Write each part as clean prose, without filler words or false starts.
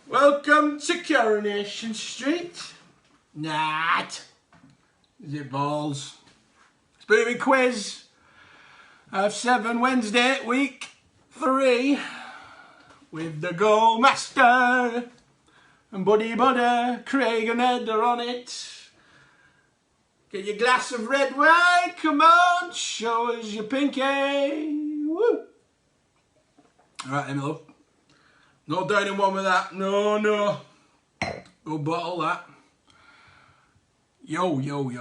Welcome to Coronation Street. Not. Is it balls? It's Boomin quiz of 7 Wednesday, week 3, with the goal master and Buddy Budder, Craig and Ed are on it. Get your glass of red wine, come on, show us your pinky. Woo! Alright then, love. No down in one with that. No. Go bottle that. Yo.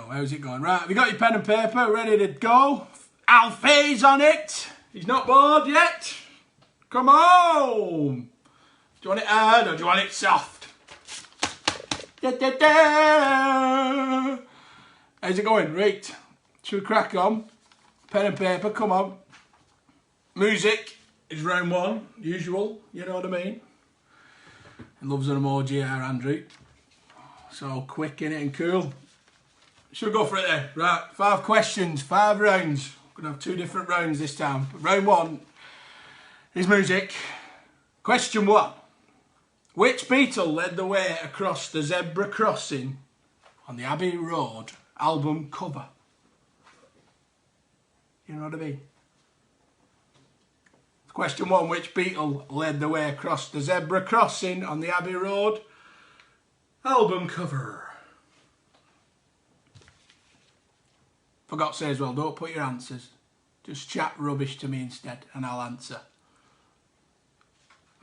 How's it going? Right, have you got your pen and paper ready to go? Alfie's on it. He's not bored yet. Come on. Do you want it hard or do you want it soft? How's it going? Right. Should we crack on? Pen and paper, come on. Music is round 1, usual, you know what I mean? He loves an emoji, our Andrew. So quick, innit, and cool. Should we go for it then? Right, 5 questions, 5 rounds. We're going to have 2 different rounds this time. But round 1 is music. Question 1. Which Beatle led the way across the zebra crossing on the Abbey Road album cover? You know what I mean? Question 1, which Beatle led the way across the zebra crossing on the Abbey Road album cover? Forgot to say as well, don't put your answers. Just chat rubbish to me instead and I'll answer.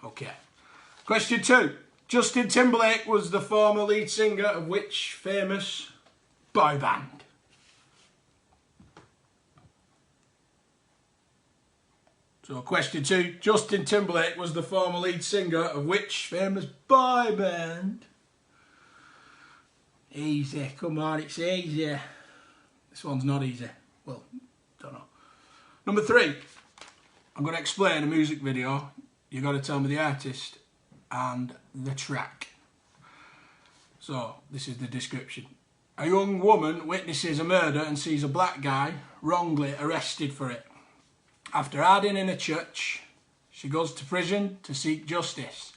Okay. Question 2. Justin Timberlake was the former lead singer of which famous boy band? So question 2, Justin Timberlake was the former lead singer of which famous boy band? Easy, come on, it's easy. This one's not easy. Well, don't know. Number 3, I'm going to explain a music video. You've got to tell me the artist and the track. So, this is the description. A young woman witnesses a murder and sees a black guy wrongly arrested for it. After hiding in a church, she goes to prison to seek justice.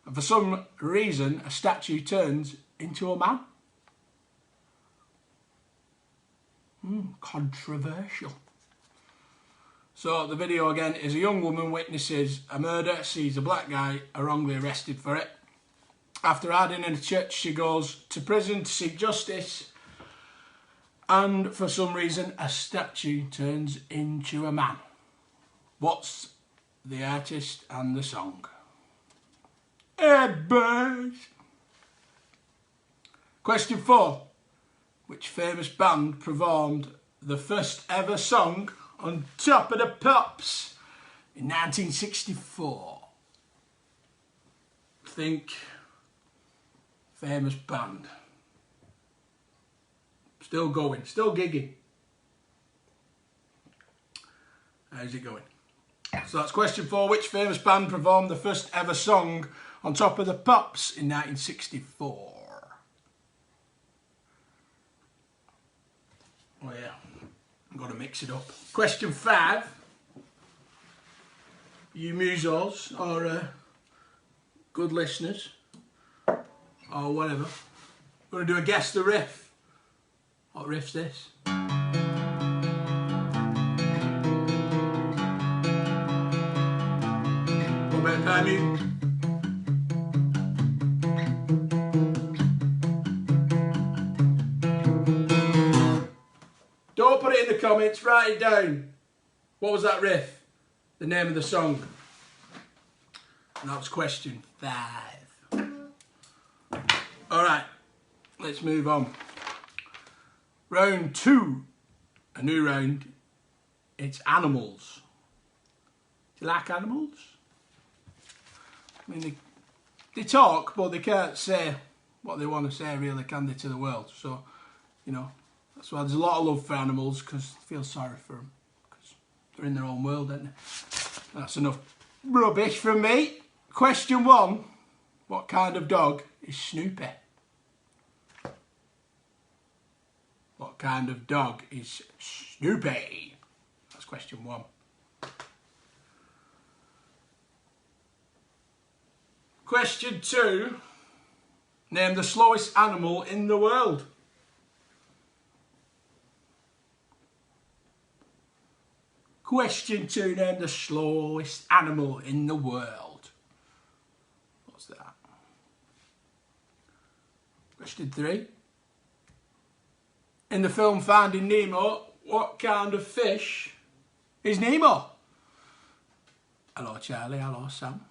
And for some reason, a statue turns into a man. Controversial. So the video again is a young woman witnesses a murder, sees a black guy wrongly arrested for it. After hiding in a church, she goes to prison to seek justice. And for some reason, a statue turns into a man. What's the artist and the song? Birds. Question 4. Which famous band performed the first ever song on Top of the Pops in 1964? Think famous band. Still going, still gigging. How's it going? So that's question 4. Which famous band performed the first ever song on Top of the Pops in 1964? Oh yeah, I've got to mix it up. Question 5. You musos or good listeners or whatever, we're going to do a guess the riff. What riff's this? Mute. Don't put it in the comments, write it down. What was that riff? The name of the song. And that was question 5. Alright, let's move on. Round 2. A new round. It's animals. Do you like animals? I mean, they talk, but they can't say what they want to say, really, can they, to the world? So, you know, that's why there's a lot of love for animals, because I feel sorry for them, because they're in their own world, aren't they? That's enough rubbish from me. Question 1. What kind of dog is Snoopy? What kind of dog is Snoopy? That's question 1. Question 2. Name the slowest animal in the world. Question 2. Name the slowest animal in the world. What's that? Question 3. In the film Finding Nemo, what kind of fish is Nemo? Hello Charlie, hello Sam.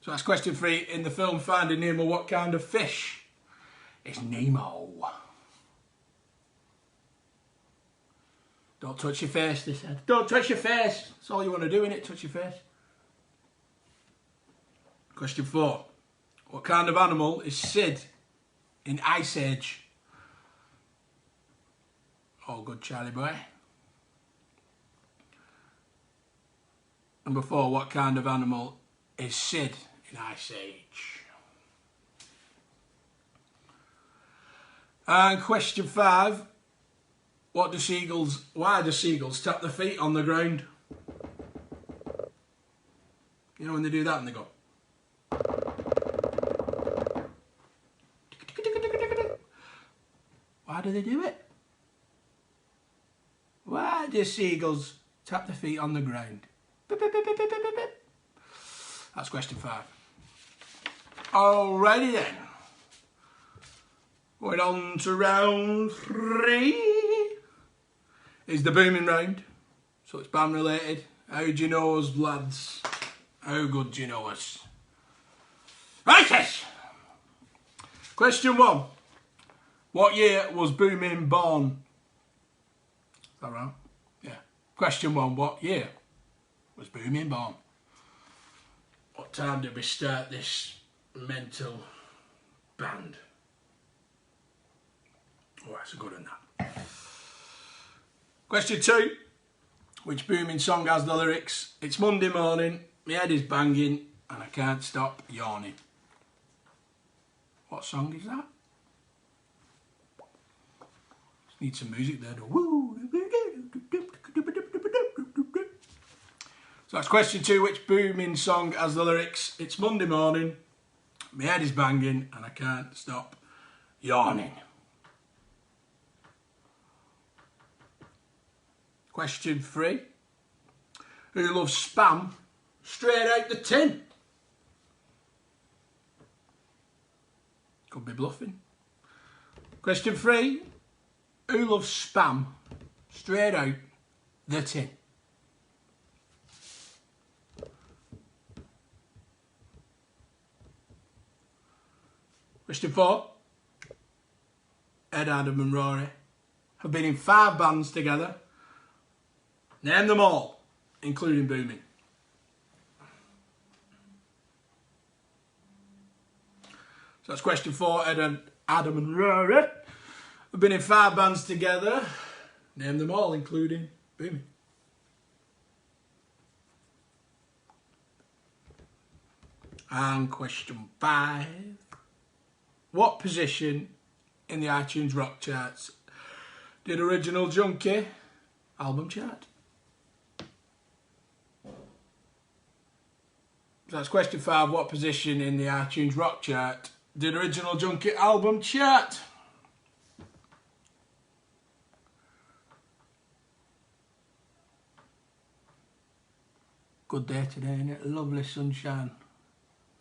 So that's question 3. In the film Finding Nemo, what kind of fish is Nemo? Don't touch your face, they said. Don't touch your face. That's all you want to do, innit? Touch your face. Question 4. What kind of animal is Sid in Ice Age? Oh, good Charlie boy. Number 4. What kind of animal is Sid in Ice Age? And question 5. Why do seagulls tap their feet on the ground? You know when they do that and they go. Why do they do it? Why do seagulls tap their feet on the ground? That's question 5. Alrighty then. Going on to round 3. Is the Boomin round. So it's band related. How do you know us, lads? How good do you know us? Right. Question 1. What year was Boomin born? Is that right? Yeah. Question 1. What year was Boomin born? What time did we start this mental band? Oh, that's a good one, that. Question 2. Which Boomin song has the lyrics? It's Monday morning, my head is banging, and I can't stop yawning. What song is that? Need some music there. So that's question 2. Which Boomin song has the lyrics? It's Monday morning, my head is banging, and I can't stop yawning. Question 3. Who loves spam straight out the tin? Could be bluffing. Question 3. Who loves spam straight out the tin? Question 4. Ed, Adam and Rory have been in 5 bands together. Name them all, including Boomin. So that's question 4. Ed and Adam and Rory have been in 5 bands together. Name them all, including Boomin. And question 5. What position in the iTunes rock charts did Original Junkie album chart? So that's question 5. What position in the iTunes rock chart did Original Junkie album chart? Good day today, isn't it? Lovely sunshine.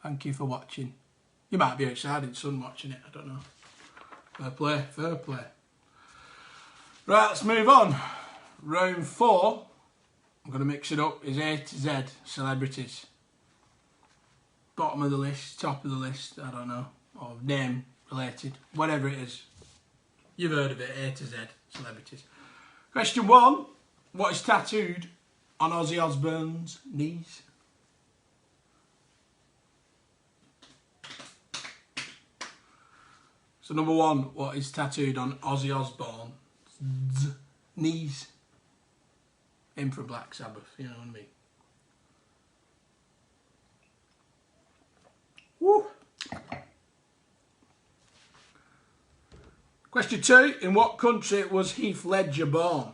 Thank you for watching. You might be outside in sun watching it, I don't know. Fair play, fair play. Right, let's move on. Round 4, I'm going to mix it up, is A to Z celebrities. Bottom of the list, top of the list, I don't know. Or name related, whatever it is. You've heard of it, A to Z celebrities. Question 1. What is tattooed on Ozzy Osbourne's knees? So number 1, what is tattooed on Ozzy Osbourne's knees? Him from Black Sabbath, you know what I mean? Woo! Question 2, in what country was Heath Ledger born?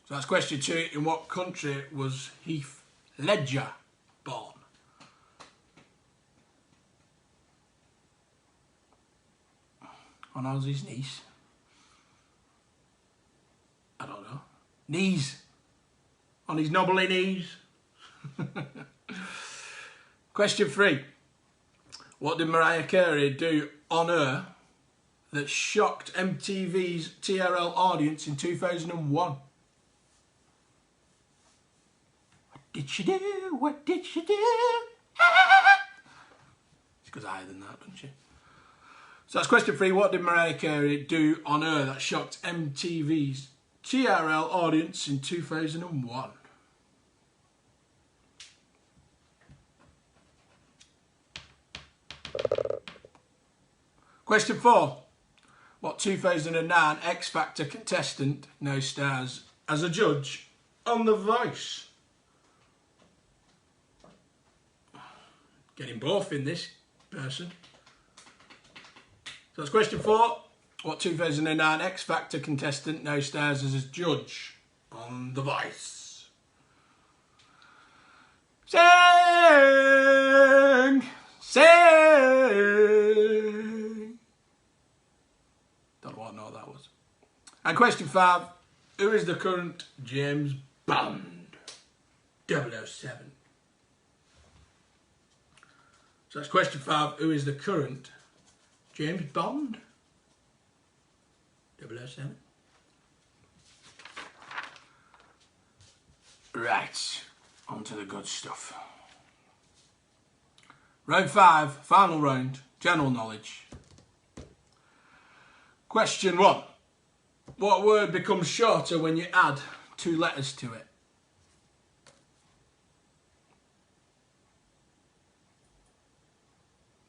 So that's question 2, in what country was Heath Ledger born? On Ozzy's knees. I don't know. Knees. On his knobbly knees. Question 3. What did Mariah Carey do on Her that shocked MTV's TRL audience in 2001? What did she do? What did she do? She goes higher than that, doesn't she? So that's question 3. What did Mariah Carey do on Her that shocked MTV's TRL audience in 2001? Question 4. What 2009 X Factor contestant now stars as a judge on The Voice? Getting both in this person. So that's question 4. What 2009 X Factor contestant now stars as a judge on The Voice? Sing! Sing! Don't want to know what that was. And question 5. Who is the current James Bond? 007. So that's question 5. Who is the current James Bond? 007. Right, on to the good stuff. Round 5, final round, general knowledge. Question 1. What word becomes shorter when you add 2 letters to it?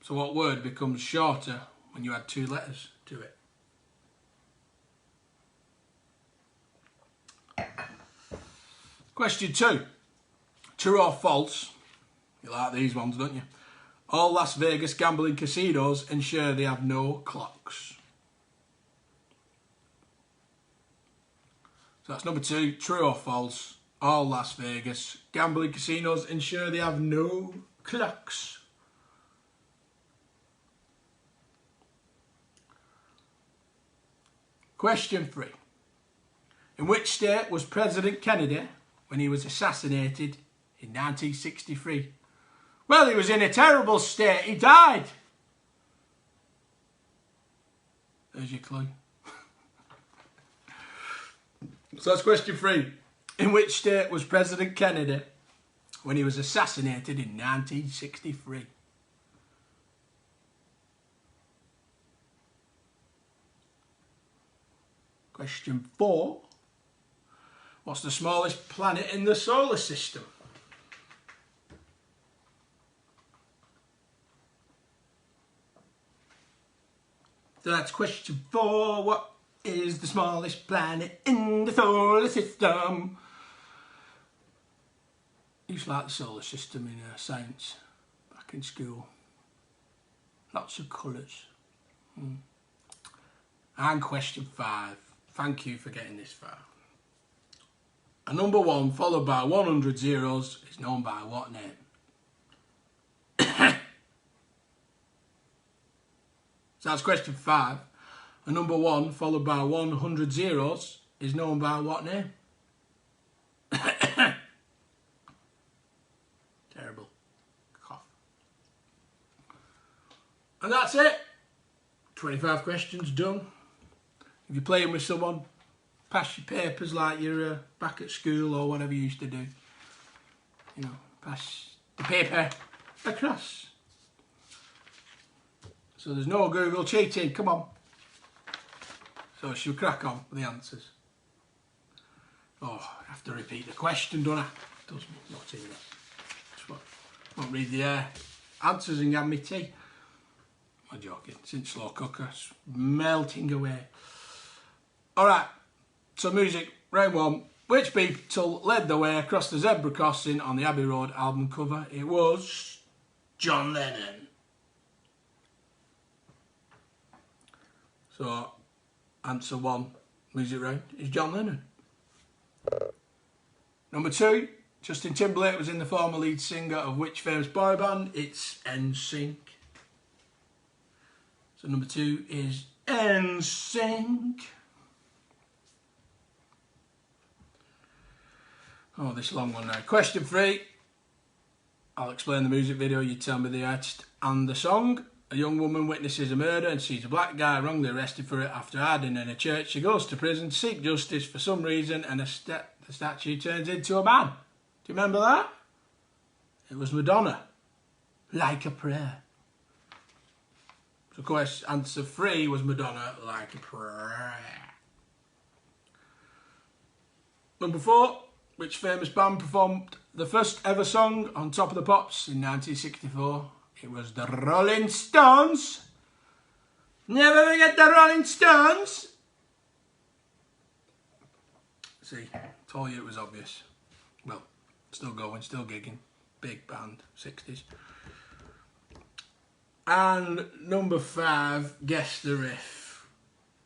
So what word becomes shorter when you add 2 letters to it? Question 2. True or false? You like these ones, don't you? All Las Vegas gambling casinos ensure they have no clocks. So that's number 2. True or false? All Las Vegas gambling casinos ensure they have no clocks. Question 3. In which state was President Kennedy when he was assassinated in 1963? Well, he was in a terrible state. He died. There's your clue. So that's question 3. In which state was President Kennedy when he was assassinated in 1963? Question 4. What's the smallest planet in the solar system? So that's question 4. What is the smallest planet in the solar system? I used to like the solar system in science back in school. Lots of colours. And question 5. Thank you for getting this far. A number 1 followed by 100 zeros is known by what name? So that's question 5. A number 1 followed by 100 zeros is known by what name? Terrible. Cough. And that's it. 25 questions done. If you're playing with someone, pass your papers like you're back at school or whatever you used to do. You know, pass the paper across. So there's no Google cheating, come on. So she'll crack on with the answers. Oh, I have to repeat the question, don't I? Does me not in there. Won't read the answers and have me tea. I'm joking. Since slow cooker, it's melting away. Alright, so music, round one. Which Beatle led the way across the zebra crossing on the Abbey Road album cover? It was John Lennon. So, answer one, music round, is John Lennon. Number two, Justin Timberlake was in the former lead singer of which famous boy band? It's NSYNC. So number two is NSYNC. Oh, this long one now. Question three. I'll explain the music video, you tell me the artist and the song. A young woman witnesses a murder and sees a black guy wrongly arrested for it after hiding in a church. She goes to prison to seek justice for some reason and the statue turns into a man. Do you remember that? It was Madonna. Like a Prayer. So question answer three was Madonna, Like a Prayer. Number four. Which famous band performed the first ever song on Top of the Pops in 1964? It was the Rolling Stones. Never forget the Rolling Stones. See, told you it was obvious. Well, still going, still gigging. Big band, 60s. And number five, guess the riff.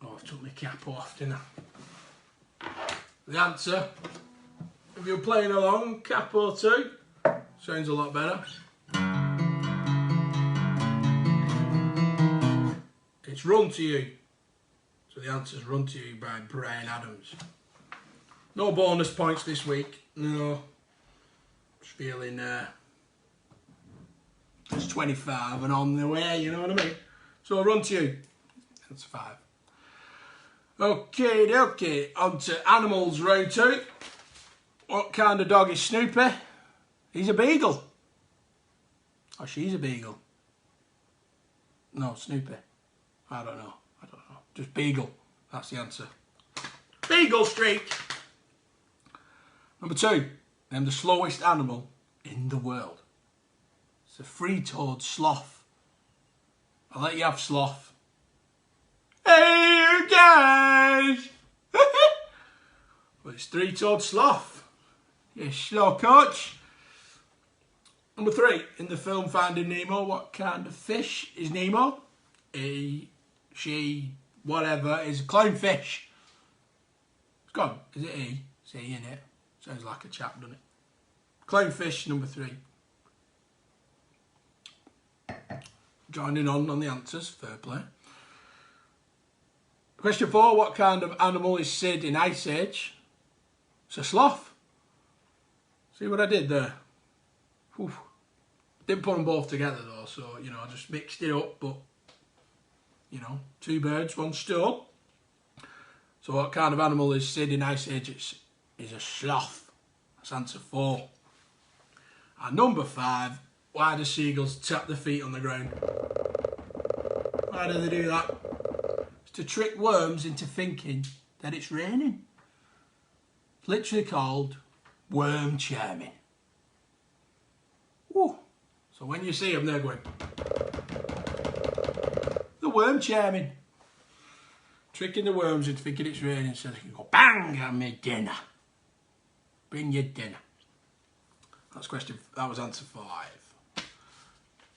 Oh, I took my cap off, didn't I? The answer, if you're playing along, capo 2, sounds a lot better. It's Run to You. So the answer's Run to You by Bryan Adams. No bonus points this week, no. Just feeling it's 25 and on the way, you know what I mean? So Run to You. That's 5. Okay, on to animals round 2. What kind of dog is Snoopy? He's a beagle. Oh, she's a beagle. No, Snoopy. I don't know. Just beagle. That's the answer. Beagle Street. Number 2. Name the slowest animal in the world. It's a three-toed sloth. I'll let you have sloth. Hey, you guys! Well, it's three-toed sloth. You slow coach. Number 3. In the film Finding Nemo, what kind of fish is Nemo? He, she, whatever, is a clownfish. It's gone. Is it he? It's he, innit? Sounds like a chap, doesn't it? Clownfish, number 3. Joining on the answers, fair play. Question 4. What kind of animal is Sid in Ice Age? It's a sloth. See what I did there? Whew. Didn't put them both together though, so, you know, I just mixed it up, but, you know, 2 birds, 1 stone. So what kind of animal is Sid in Ice Age? It's a sloth. That's answer 4. And number 5, why do seagulls tap their feet on the ground? Why do they do that? It's to trick worms into thinking that it's raining. It's literally called worm charming. Woo. So when you see them, they're going, the worm charming. Tricking the worms into thinking it's raining so they can go, bang, have me dinner. Bring your dinner. That was answer 5.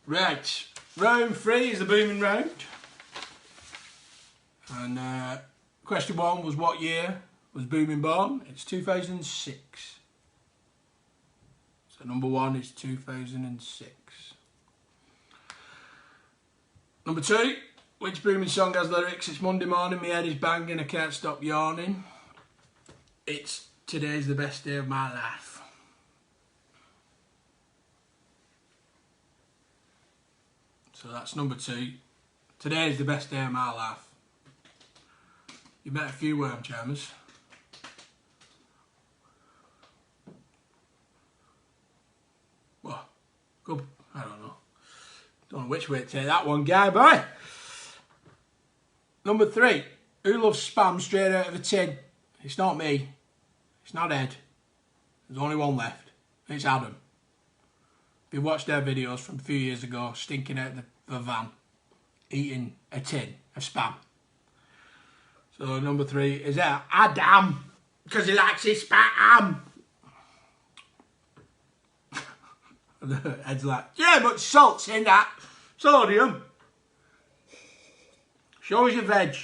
Right, round 3 is the Boomin round. And question 1 was what year was Boomin born? It's 2006. So number 1 is 2006. Number 2, which Boomin song has lyrics? It's Monday morning, my head is banging, I can't stop yawning. It's Today's the best day of my life. So that's number 2. Today is the best day of my life. You met a few worm charmers. What? Good. I don't know. Don't know which way to take that one, guy boy. Number 3. Who loves spam straight out of a tin? It's not me. It's not Ed. There's only one left. It's Adam. We watched their videos from a few years ago, stinking out the van, eating a tin of spam. So number 3 is Adam, because he likes his spam. Ed's like, yeah, but salt's in that. Sodium. Show us your veg.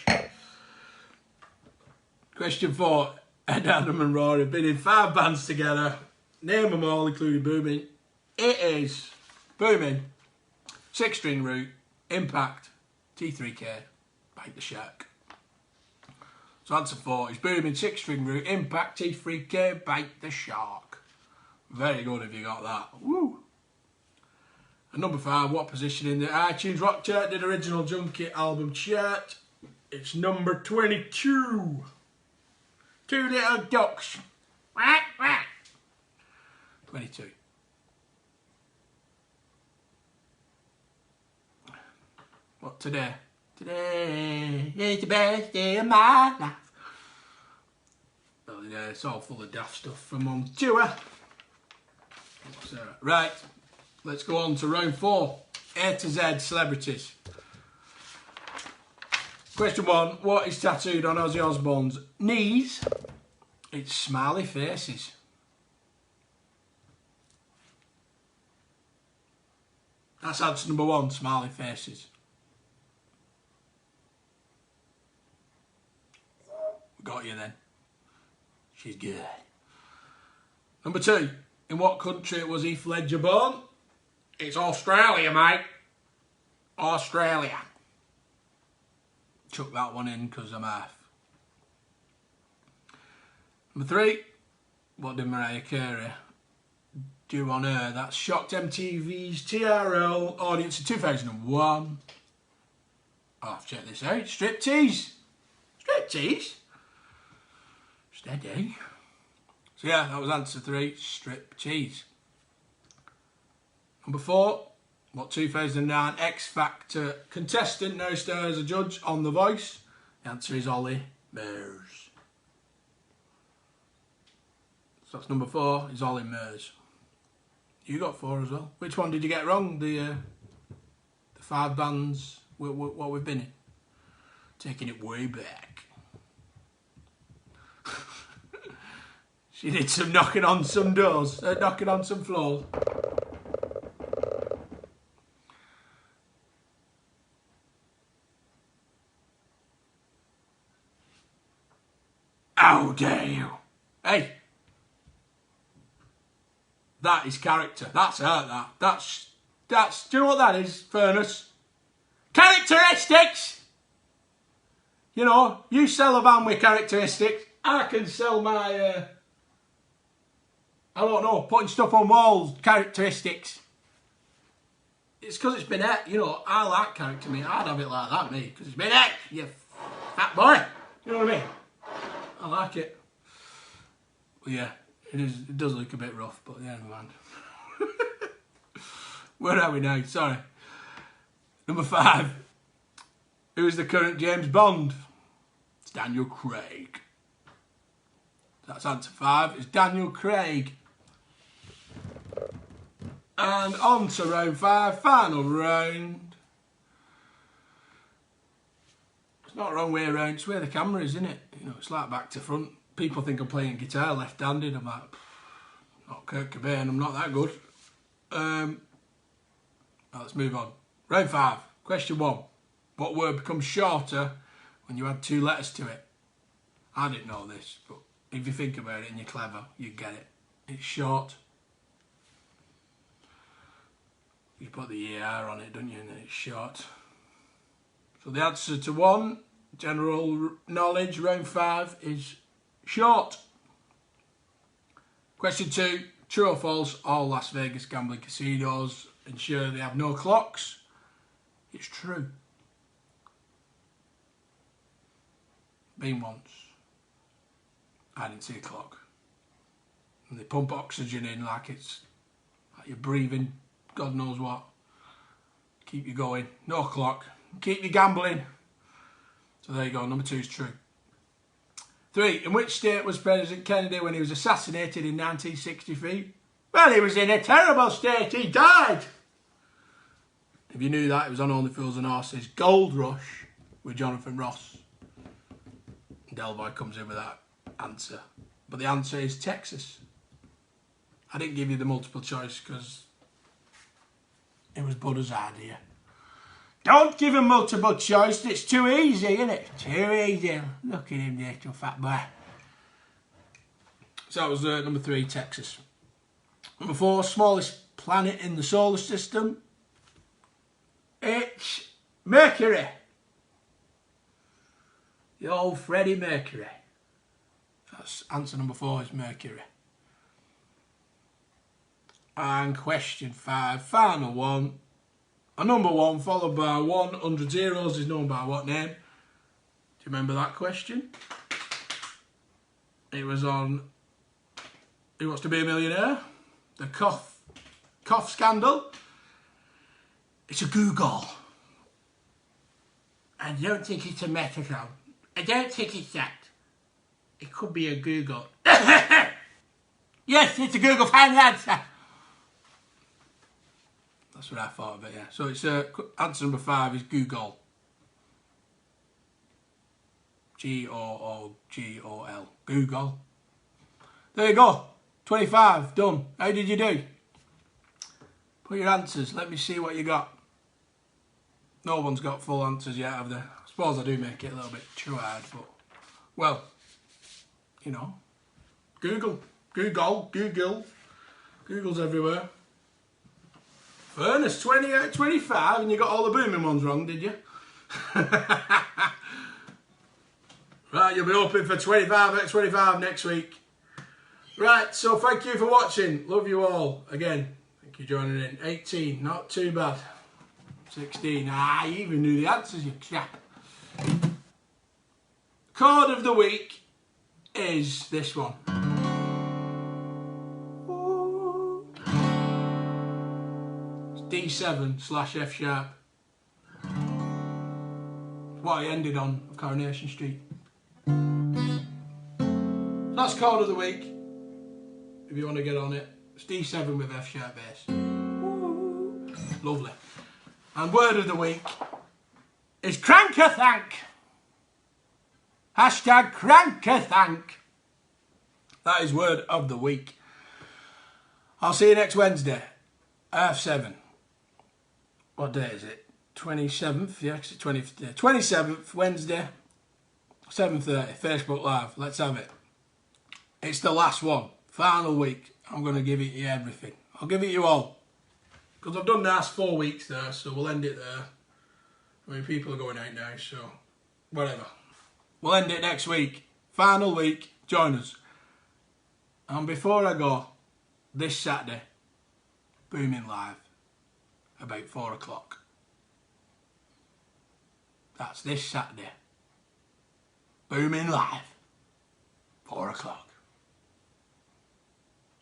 Question 4. Ed, Adam and Rory have been in 5 bands together. Name them all, including Boomin. It is Boomin, 6-string root, Impact, T3K, Bite the Shark. So answer 4 is Boomin, 6-string root, Impact, T3K, Bite the Shark. Very good if you got that. Woo! And number 5, what position in the iTunes Rock Chart did Original Junkie album chart? It's number 22. 2 little ducks. 22. What today? Today is the best day of my life. Well, yeah, it's all full of daft stuff from on tour. Right, let's go on to round 4. A to Z celebrities. Question 1. What is tattooed on Ozzy Osbourne's knees? It's smiley faces. That's answer number 1, smiley faces. Got you then. She's good. Number 2. In what country was Heath Ledger born? It's Australia, mate. Australia. Chuck that one in because I'm half. Number 3. What did Mariah Carey do on her? That's shocked MTV's TRL audience in 2001. I'll have to check this out. Striptease. Striptease? Steady. So yeah, that was answer 3, striptease. Number 4, what 2009 X Factor contestant now stars as a judge on The Voice? The answer is Ollie Murs. So that's number 4, is Ollie Murs. You got 4 as well. Which one did you get wrong? The 5 bands, what we've been in? Taking it way back. She did some knocking on some doors, knocking on some floors. How dare you? Hey! That is character. That's her, that. That's, do you know what that is, Furnace? Characteristics! You know, you sell a van with characteristics. I can sell my, I don't know, putting stuff on walls, characteristics. It's because it's been it, you know, I like character, me. I'd have it like that, me, because it's been it, you fat boy. You know what I mean? I like it. Well, yeah, it does look a bit rough, but yeah, never mind. Where are we now? Sorry. Number 5. Who is the current James Bond? It's Daniel Craig. That's answer 5. It's Daniel Craig. And on to round 5, final round. It's not the wrong way around, it's where the camera is, isn't it? You know, it's like back to front. People think I'm playing guitar left-handed. I'm like, not Kurt Cobain, I'm not that good. Let's move on. Round 5, question 1. What word becomes shorter when you add 2 letters to it? I didn't know this, but if you think about it and you're clever, you get it. It's short. You put the ER on it, don't you, and it's short. So the answer to 1, general knowledge, round 5, is short. Question 2, true or false, all Las Vegas gambling casinos ensure they have no clocks? It's true. Been once. I didn't see a clock. And they pump oxygen in like it's like you're breathing God knows what. Keep you going. No clock. Keep you gambling. So there you go. Number 2 is true. 3. In which state was President Kennedy when he was assassinated in 1963? Well, he was in a terrible state. He died. If you knew that, it was on Only Fools and Horses. Gold Rush with Jonathan Ross. Delboy comes in with that answer. But the answer is Texas. I didn't give you the multiple choice because it was Buddha's idea. Don't give him multiple choice. It's too easy, isn't it? Too easy. Look at him, little fat boy. So that was number 3, Texas. Number 4, smallest planet in the solar system. It's Mercury. The old Freddie Mercury. That's answer number 4 is Mercury. And question 5, final one. A number 1 followed by 100 zeros is known by what name? Do you remember that question? It was on Who Wants to Be a Millionaire? The cough scandal. It's a Google. I don't think it's a metaphor. I don't think it's that. It could be a Google. Yes, it's a Google. Find the answer. That's what I thought of it, yeah. So it's answer number 5 is Google. G-O-O-G-O-L. Google. There you go. 25, done. How did you do? Put your answers. Let me see what you got. No one's got full answers yet, have they? I suppose I do make it a little bit too hard, but... Well, you know. Google. Google's everywhere. Furnace, 20 out of 25, and you got all the Boomin ones wrong, did you? Right, you'll be hoping for 25 out of 25 next week. Right, so thank you for watching. Love you all. Again, thank you for joining in. 18, not too bad. 16, you even knew the answers, you chap. Chord of the week is this one. D7/F sharp. What I ended on Coronation Street. That's Chord of the week. If you want to get on it, it's D7 with F sharp bass. Lovely. And word of the week is crank-a-thank. Hashtag crank-a-thank. That is word of the week. I'll see you next Wednesday, 7:30. What day is it? 27th, yeah, it's 20th, 27th, Wednesday, 7:30, Facebook Live. Let's have it. It's the last one, final week. I'm going to give it you everything. I'll give it you all. Because I've done the last 4 weeks there, so we'll end it there. I mean, people are going out now, so whatever. We'll end it next week. Final week, join us. And before I go, this Saturday, Boomin live, about 4 o'clock. That's this Saturday. Boomin live, 4 o'clock.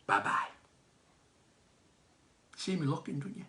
Bye-bye. See me looking, don't you?